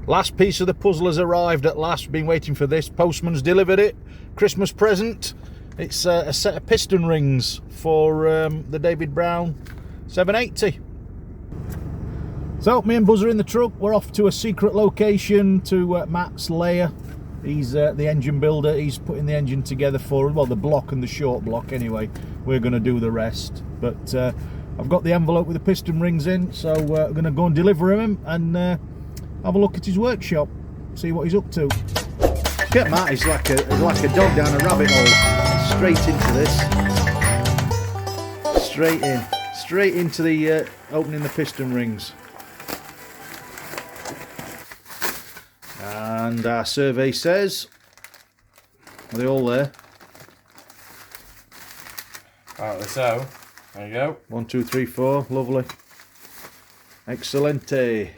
Last piece of the puzzle has arrived at last. Been waiting for this. Postman's delivered it. Christmas present. It's a set of piston rings for the David Brown 780. So me and Buzz are in the truck. We're off to a secret location to Matt's layer. He's the engine builder. He's putting the engine together for, well, the block and the short block anyway. We're going to do the rest. But I've got the envelope with the piston rings in, so I'm going to go and deliver him and have a look at his workshop, see what he's up to. Get Matt, he's like a dog down a rabbit hole. Straight into this. Straight into the opening the piston rings. And our survey says, are they all there? Apparently so. There you go. 1, 2, 3, 4. Lovely. Excellente.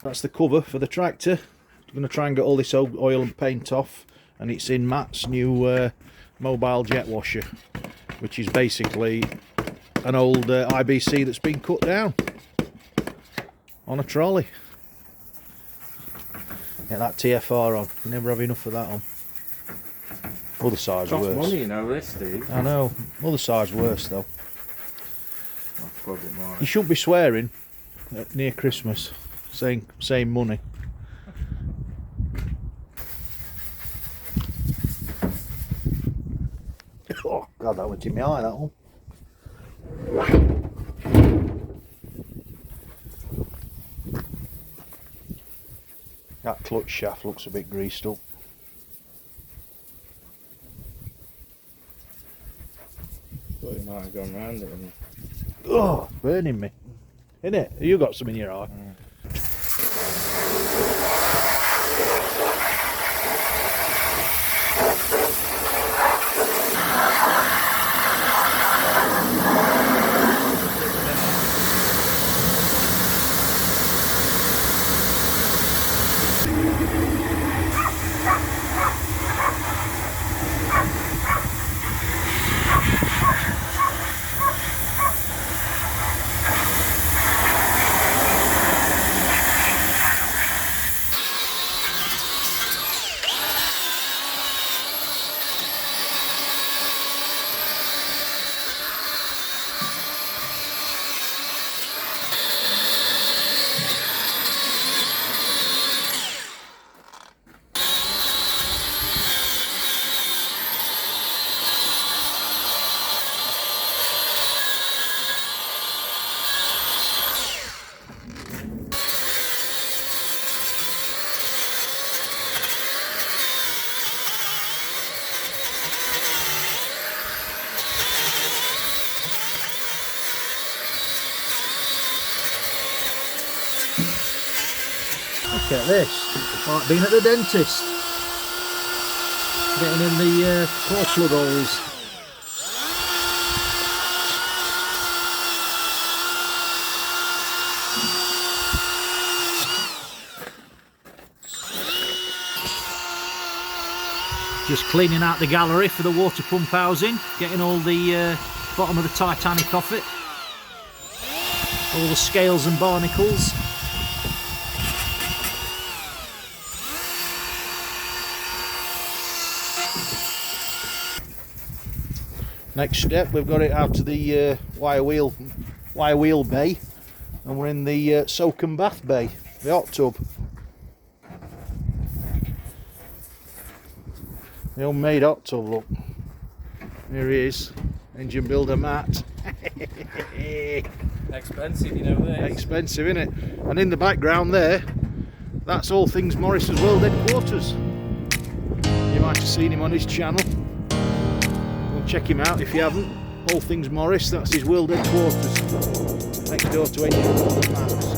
That's the cover for the tractor. I'm going to try and get all this oil and paint off, and it's in Matt's new mobile jet washer, which is basically an old IBC that's been cut down on a trolley. Get that TFR on. You never have enough of that on. Other side's Costs worse. money, you know this, Steve. I know. Other side's worse though. I'll put a bit more. You shouldn't be swearing near Christmas, saying money. Oh God, that went in my eye, that one. That clutch shaft looks a bit greased up. Thought you might have gone round it. And... Oh, burning me. Isn't it? You got some in your eye. Look at this, like being at the dentist. Getting in the core plug holes. Just cleaning out the gallery for the water pump housing, getting all the bottom of the Titanic off it. All the scales and barnacles. Next step, we've got it out to the wire wheel bay, and we're in the soak and bath bay, the hot tub. The homemade hot tub, look. Here he is, engine builder Matt. Expensive, you know this. Expensive, isn't it? And in the background there, that's All Things Morris's World Headquarters. You might have seen him on his channel. Check him out if you haven't. All Things Morris, that's his world headquarters. Next door to Engine Builder Max.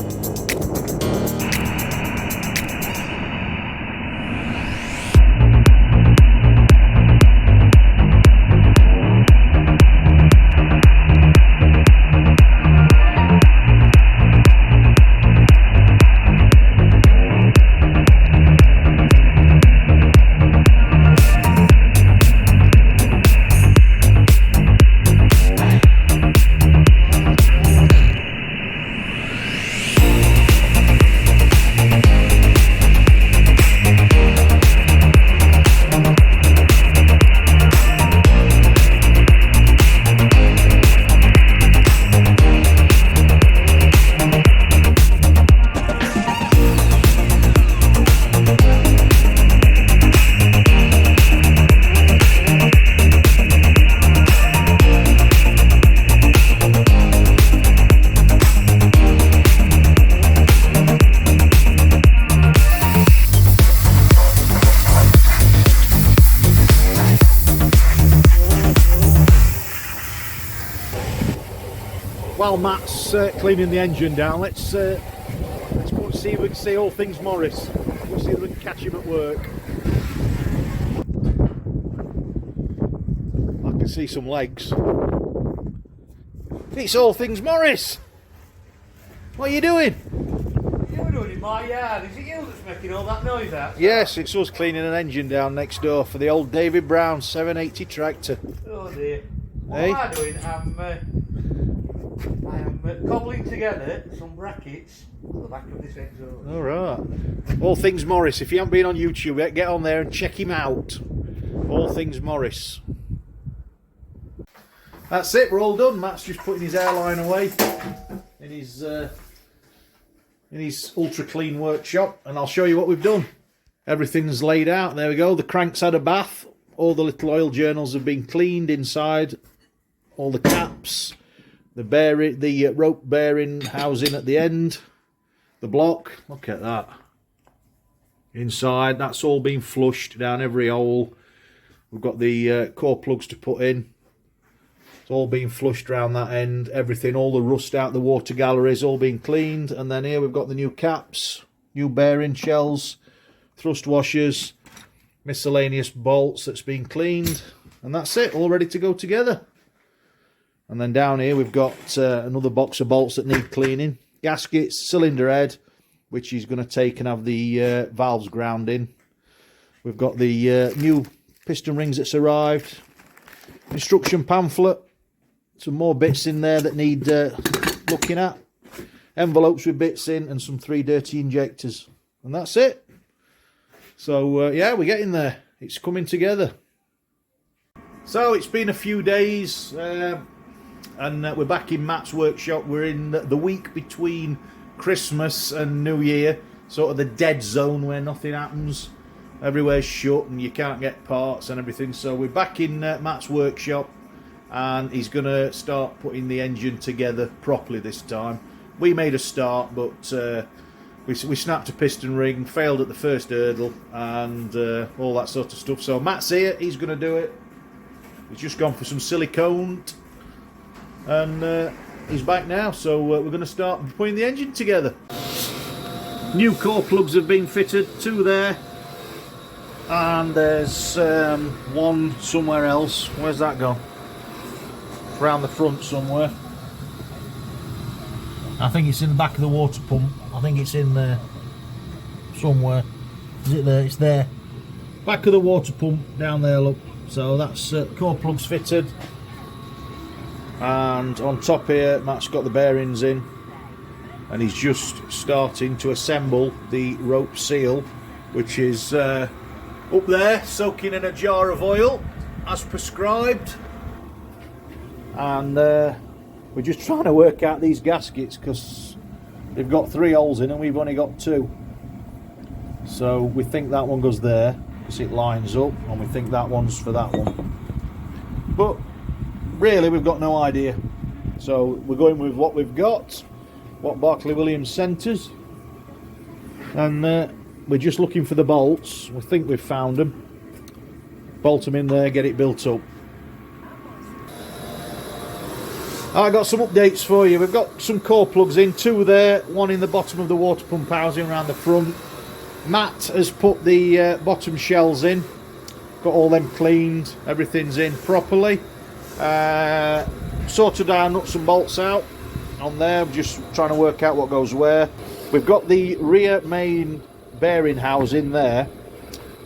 while Matt's cleaning the engine down, let's go and see if we can see all things Morris. We'll see if we can catch him at work. I can see some legs. It's all things Morris. What are you doing? You're doing in my yard. Is it you that's making all that noise out? Yes, it's us cleaning an engine down next door for the old David Brown 780 tractor. Oh dear. What Hey? am I doing? I am cobbling together some brackets on the back of this exhaust. Alright. All things Morris. If you haven't been on YouTube yet, get on there and check him out. All things Morris. That's it, we're all done. Matt's just putting his airline away in his ultra clean workshop, and I'll show you what we've done. Everything's laid out. There we go. The crank's had a bath. All the little oil journals have been cleaned inside. All the caps, the bearing, the rope bearing housing at the end, the block. Look at that. Inside, that's all been flushed down every hole. We've got the core plugs to put in. It's all been flushed around that end. Everything, all the rust out the water galleries, all been cleaned. And then here we've got the new caps, new bearing shells, thrust washers, miscellaneous bolts that's been cleaned. And that's it, all ready to go together. And then down here we've got another box of bolts that need cleaning. Gaskets, cylinder head, which he's going to take and have the valves ground in. We've got the new piston rings that's arrived. Instruction pamphlet. Some more bits in there that need looking at. Envelopes with bits in and some 3 dirty injectors. And that's it. So yeah, we're getting there. It's coming together. So it's been a few days and we're back in Matt's workshop. We're in the week between Christmas and New Year. Sort of the dead zone where nothing happens. Everywhere's shut and you can't get parts and everything. So we're back in Matt's workshop. And he's going to start putting the engine together properly this time. We made a start, but we snapped a piston ring, failed at the first hurdle, and all that sort of stuff. So Matt's here, he's going to do it. He's just gone for some silicone, and he's back now. So we're going to start putting the engine together. New core plugs have been fitted, 2 there, and there's one somewhere else. Where's that gone? Around the front somewhere. I think it's in the back of the water pump. I think it's in there somewhere. Is it there? It's there. Back of the water pump down there, look. So that's core plugs fitted. And on top here, Matt's got the bearings in. And he's just starting to assemble the rope seal, which is up there, soaking in a jar of oil, as prescribed. And we're just trying to work out these gaskets because they've got 3 holes in and we've only got 2. So we think that one goes there because it lines up, and we think that one's for that one. But really we've got no idea. So we're going with what we've got, what Barclay Williams sent us. And we're just looking for the bolts. We think we've found them. Bolt them in there, get it built up. I got some updates for you. We've got some core plugs in, 2 there, 1 in the bottom of the water pump housing around the front. Matt has put the bottom shells in, got all them cleaned, everything's in properly. Sorted our nuts and bolts out on there, just trying to work out what goes where. We've got the rear main bearing house in there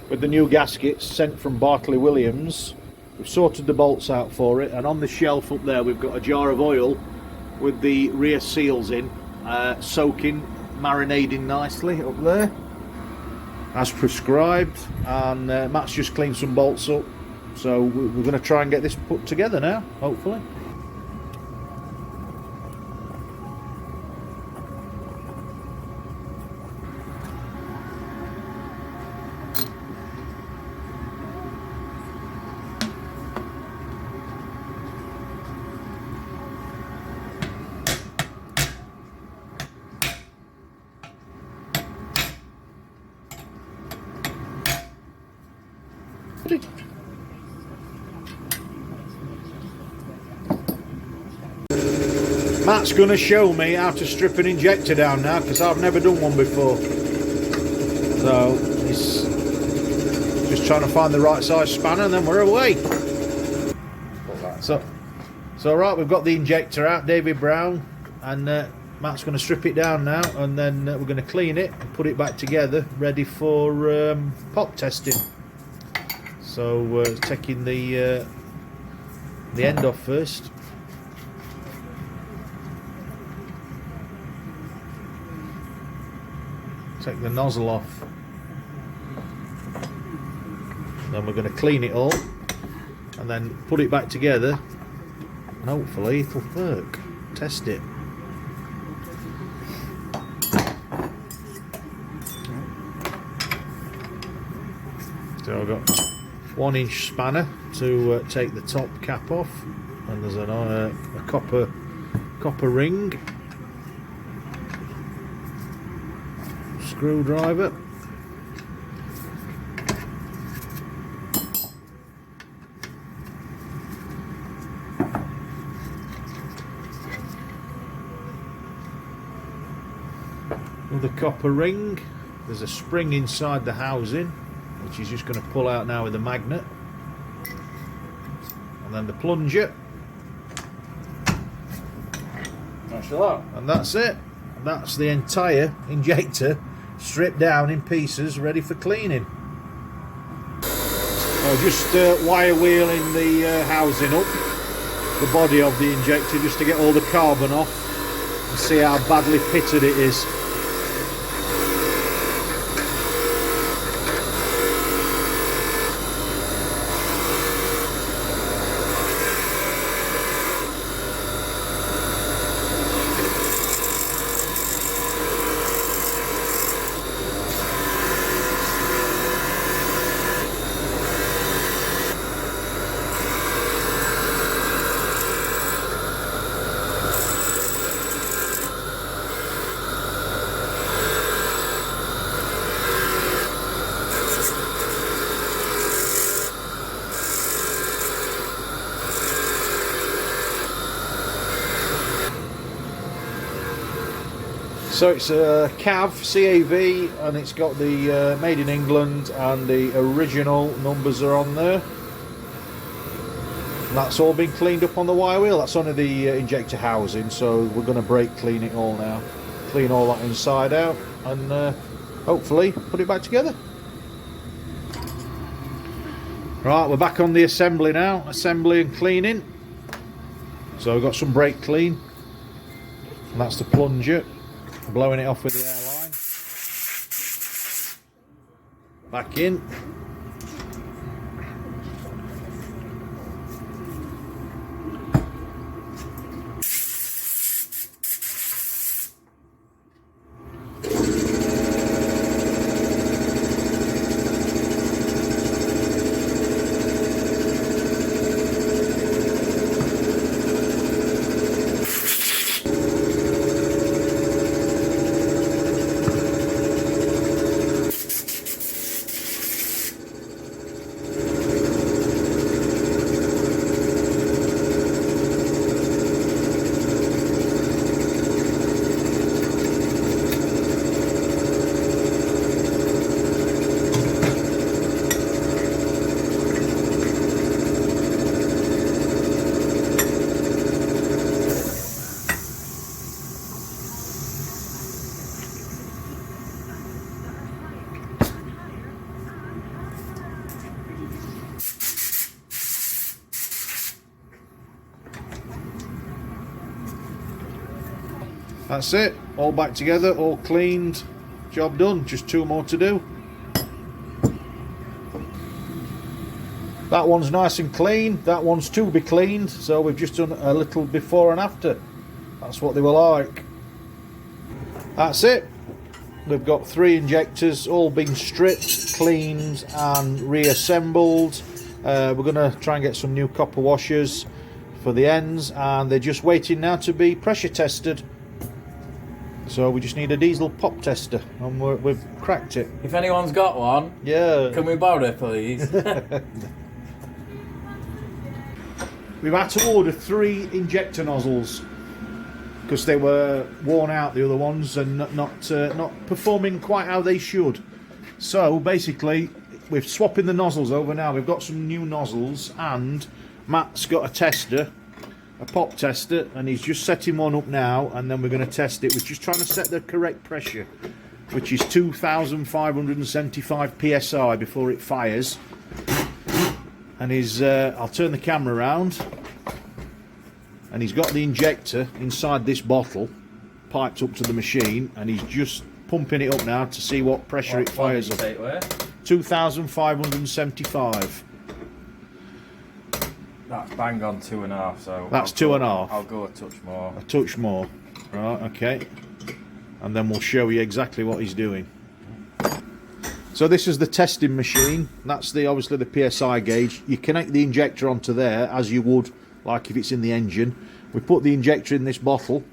with the new gaskets sent from Barclay Williams. We've sorted the bolts out for it, and on the shelf up there we've got a jar of oil with the rear seals in, soaking, marinating nicely up there as prescribed. And Matt's just cleaned some bolts up, so we're going to try and get this put together now, hopefully. Matt's going to show me how to strip an injector down now, because I've never done one before. So he's just trying to find the right size spanner, and then we're away. So right, we've got the injector out, David Brown, and Matt's going to strip it down now, and then we're going to clean it and put it back together, ready for pop testing. So taking the end off first. Take the nozzle off. Then we're going to clean it all, and then put it back together, and hopefully it'll work. Test it. So I've got 1-inch spanner to take the top cap off, and there's a copper ring, screwdriver, another copper ring. There's a spring inside the housing, which is just going to pull out now with a magnet, and then the plunger, and that's it. That's the entire injector stripped down in pieces, ready for cleaning. Just wire wheeling the housing up, the body of the injector, just to get all the carbon off and see how badly pitted it is. So it's a CAV, and it's got the made in England, and the original numbers are on there. And that's all been cleaned up on the wire wheel. That's only the injector housing, so we're going to brake clean it all now. Clean all that inside out, and hopefully put it back together. Right, we're back on the assembly now. Assembly and cleaning. So we've got some brake clean, and that's the plunger. Blowing it off with the airline. Back in. That's it, all back together, all cleaned, job done, just 2 more to do. That one's nice and clean, that one's to be cleaned, so we've just done a little before and after. That's what they were like. That's it. We've got 3 injectors, all been stripped, cleaned and reassembled. We're going to try and get some new copper washers for the ends, and they're just waiting now to be pressure tested. So we just need a diesel pop tester, and we've cracked it. If anyone's got one, yeah, can we borrow it, please? We've had to order 3 injector nozzles. because they were worn out, the other ones, and not performing quite how they should. So basically we're swapping the nozzles over now. We've got some new nozzles, and Matt's got a tester, a pop tester, and he's just setting one up now, and then we're going to test it. We're just trying to set the correct pressure, which is 2,575 psi before it fires. And I'll turn the camera around, and he's got the injector inside this bottle piped up to the machine, and he's just pumping it up now to see what pressure it fires up. 2,575. That's bang on 2.5, so that's 2.5. I'll go a touch more. A touch more. Right, okay. And then we'll show you exactly what he's doing. So this is the testing machine. That's obviously the PSI gauge. You connect the injector onto there as you would like if it's in the engine. We put the injector in this bottle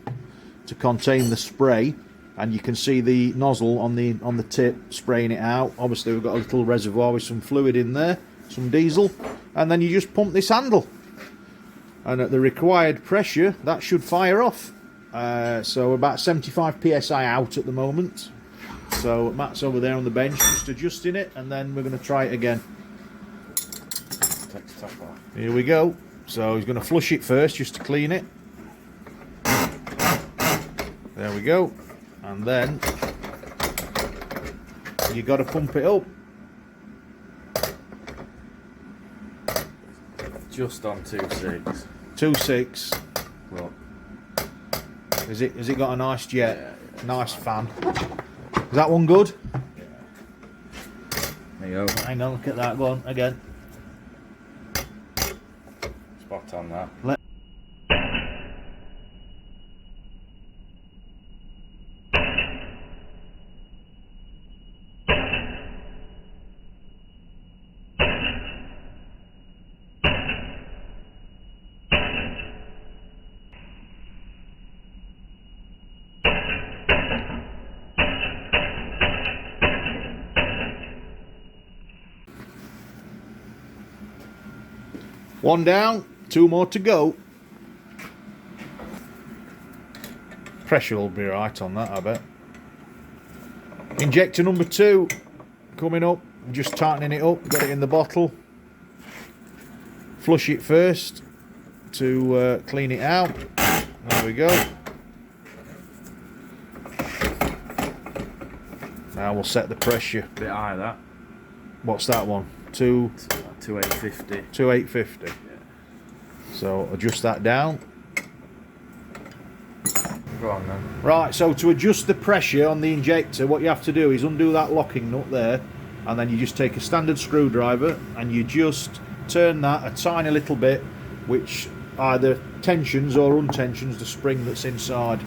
to contain the spray, and you can see the nozzle on the tip spraying it out. Obviously we've got a little reservoir with some fluid in there, some diesel, and then you just pump this handle, and at the required pressure that should fire off. So about 75 psi out at the moment. So Matt's over there on the bench just adjusting it, and then we're going to try it again. Take the top off. Here we go. So he's going to flush it first just to clean it. There we go. And then you got to pump it up. Just on 2.6. 2.6. Look. Has it got a nice jet? Yeah, nice fan. Is that one good? Yeah. There you go. Hang on, look at that. Go on again. Spot on that. One down, two more to go. Pressure will be right on that, I bet. Injector number 2 coming up. Just tightening it up. Got it in the bottle. Flush it first to clean it out. There we go. Now we'll set the pressure. Bit high that. What's that one? 2.850. 2,850. Yeah. So adjust that down. Go on then. Right, so to adjust the pressure on the injector, what you have to do is undo that locking nut there, and then you just take a standard screwdriver and you just turn that a tiny little bit, which either tensions or untensions the spring that's inside.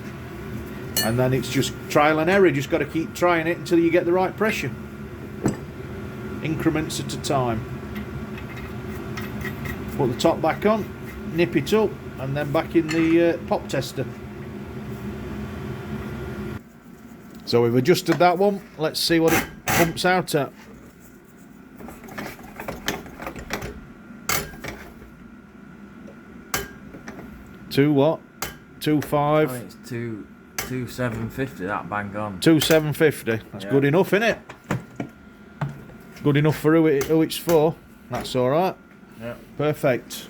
And then it's just trial and error. You just got to keep trying it until you get the right pressure. Increments at a time. Put the top back on, nip it up, and then back in the pop tester. So we've adjusted that one. Let's see what it pumps out at. Two what? 2.5. I think it's 2.750. That bang on. 2,750. That's Yeah. good enough, isn't it? Good enough for who it's for. That's all right. Yeah. Perfect.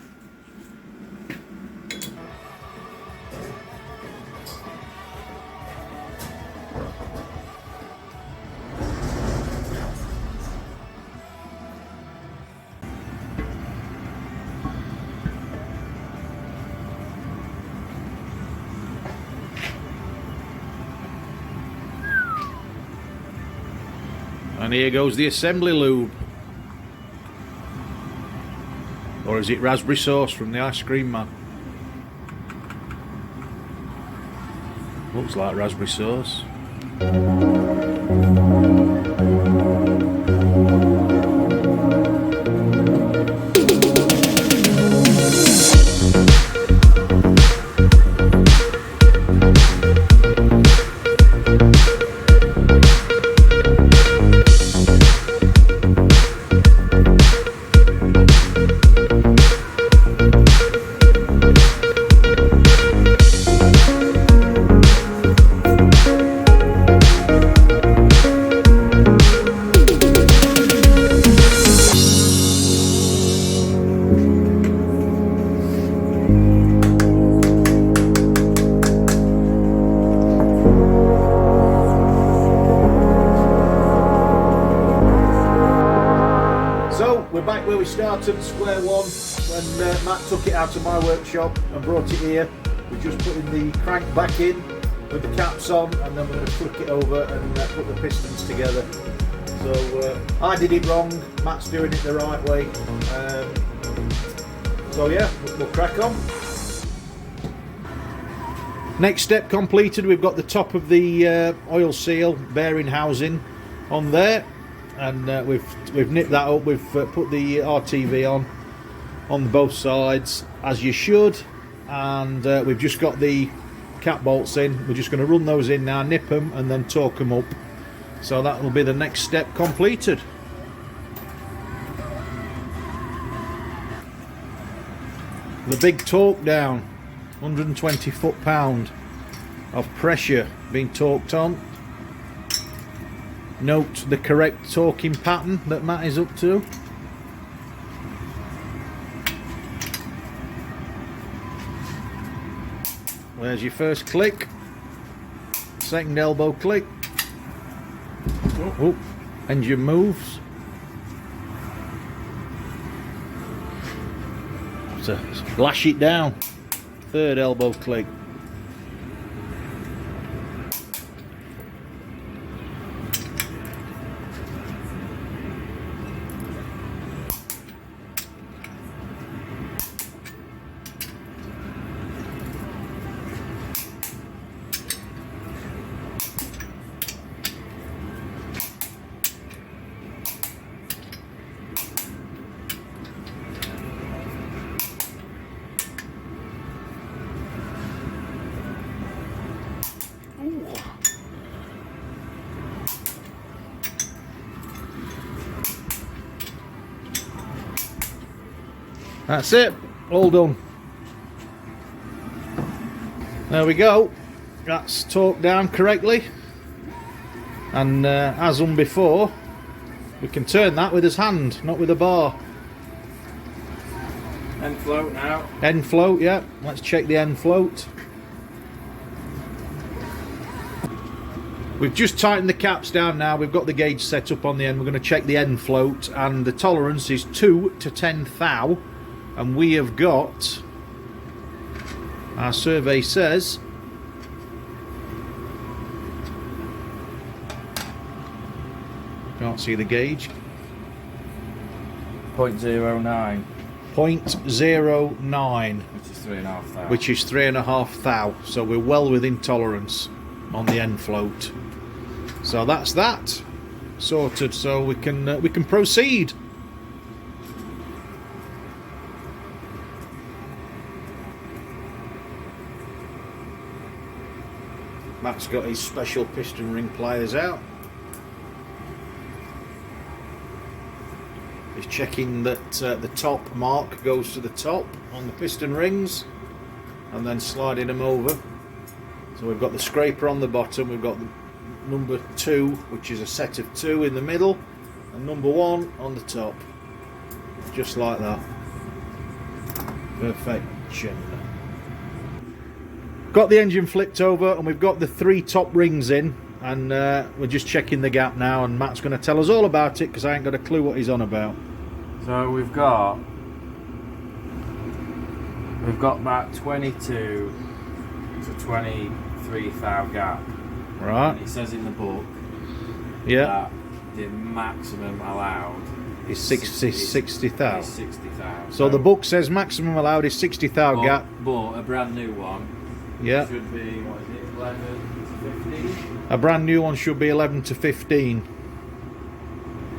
And here goes the assembly lube. Or is it raspberry sauce from the ice cream man? Looks like raspberry sauce. back where we started, square one, when Matt took it out of my workshop and brought it here. We're just putting the crank back in with the caps on, and then we're going to flick it over and put the pistons together. So I did it wrong, Matt's doing it the right way. So yeah, we'll crack on. Next step completed, we've got the top of the oil seal bearing housing on there, and we've nipped that up. We've put the RTV on both sides, as you should, and we've just got the cap bolts in. We're just going to run those in now, nip them, and then torque them up. So that will be the next step completed. The big torque down, 120 foot-pound of pressure being torqued on. Note the correct torquing pattern that Matt is up to. There's your first click, second elbow click. Oh, engine moves. So lash it down. Third elbow click. That's it, all done. There we go. That's torqued down correctly, and as done before, we can turn that with his hand, not with a bar. End float now. End float, yeah. Let's check the end float. We've just tightened the caps down now. We've got the gauge set up on the end. We're going to check the end float, and the tolerance is 2 to 10 thou. And we have got, our survey says, can't see the gauge, 0.09. 0.09, which is 3.5 thou. which is 3.5 thou. So we're well within tolerance on the end float. So that's that sorted. So we can proceed. Matt's got his special piston ring pliers out. He's checking that the top mark goes to the top on the piston rings, and then sliding them over. So we've got the scraper on the bottom, we've got the number 2, which is a set of 2 in the middle, and number 1 on the top. Just like that. Perfection. Got the engine flipped over, and we've got the 3 top rings in, and we're just checking the gap now, and Matt's going to tell us all about it because I ain't got a clue what he's on about. So we've got about 22 to 23 thou gap. Right. And it says in the book, Yeah. that the maximum allowed Is 60 thou. is 60 thou. So the book says maximum allowed is 60 thou gap. But a brand new one Yeah. should be, what is it, 11 to 15? A brand new one should be 11 to 15.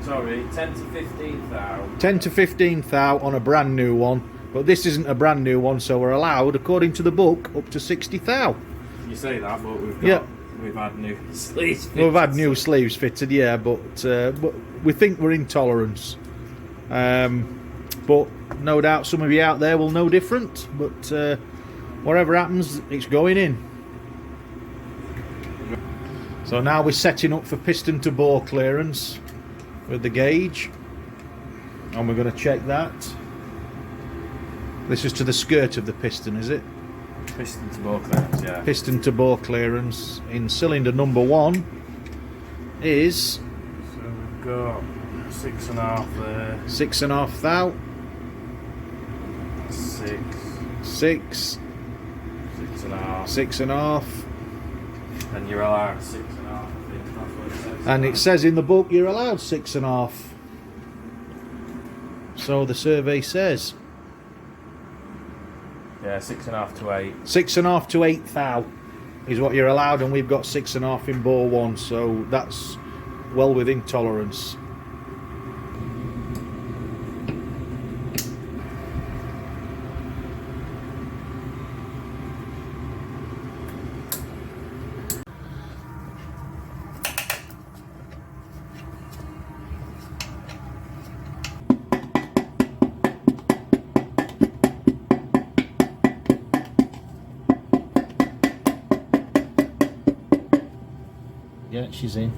Sorry, 10 to 15 thou. 10 to 15 thou on a brand new one, but this isn't a brand new one, so we're allowed, according to the book, up to 60 thou. You say that, but we've had new sleeves fitted. We've had new sleeves fitted, yeah, but we think we're in tolerance. But no doubt some of you out there will know different, but whatever happens, it's going in. So now we're setting up for piston to bore clearance with the gauge, and we're going to check that. This is to the skirt of the piston, is it? Piston to bore clearance, yeah. Piston to bore clearance in cylinder number 1 is So we've got 6.5 there. 6.5 thou. 6. 6. 6.5. 6.5. And you're allowed 6.5, I think. That's what it says. And it says in the book you're allowed 6.5. So the survey says. Yeah, 6.5 to 8. 6.5 to 8 thou is what you're allowed, and we've got 6.5 in bore 1, so that's well within tolerance. Yeah, she's in.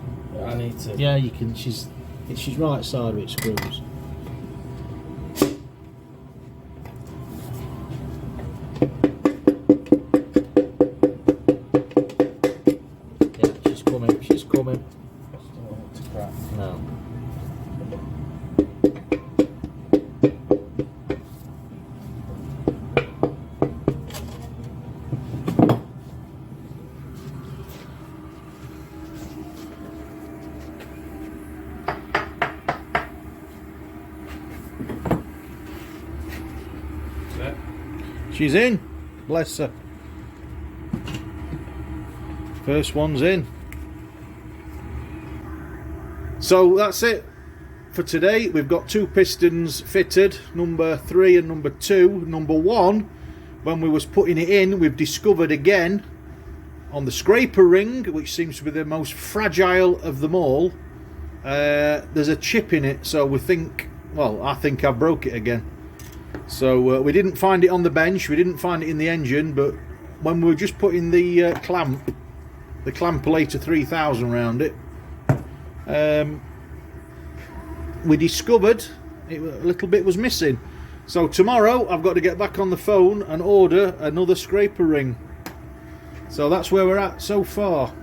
I need to. Yeah, you can. She's right side of it screws. Yeah, she's coming. She's coming. To crack. No. She's in. Bless her. First one's in. So that's it for today. We've got 2 pistons fitted, number 3 and number 2. Number 1, when we was putting it in, we've discovered again on the scraper ring, which seems to be the most fragile of them all, there's a chip in it. So we think, well, I think I broke it again. So we didn't find it on the bench, we didn't find it in the engine, but when we were just putting the Clamplator 3000 round it, we discovered a little bit was missing. So tomorrow I've got to get back on the phone and order another scraper ring. So that's where we're at so far.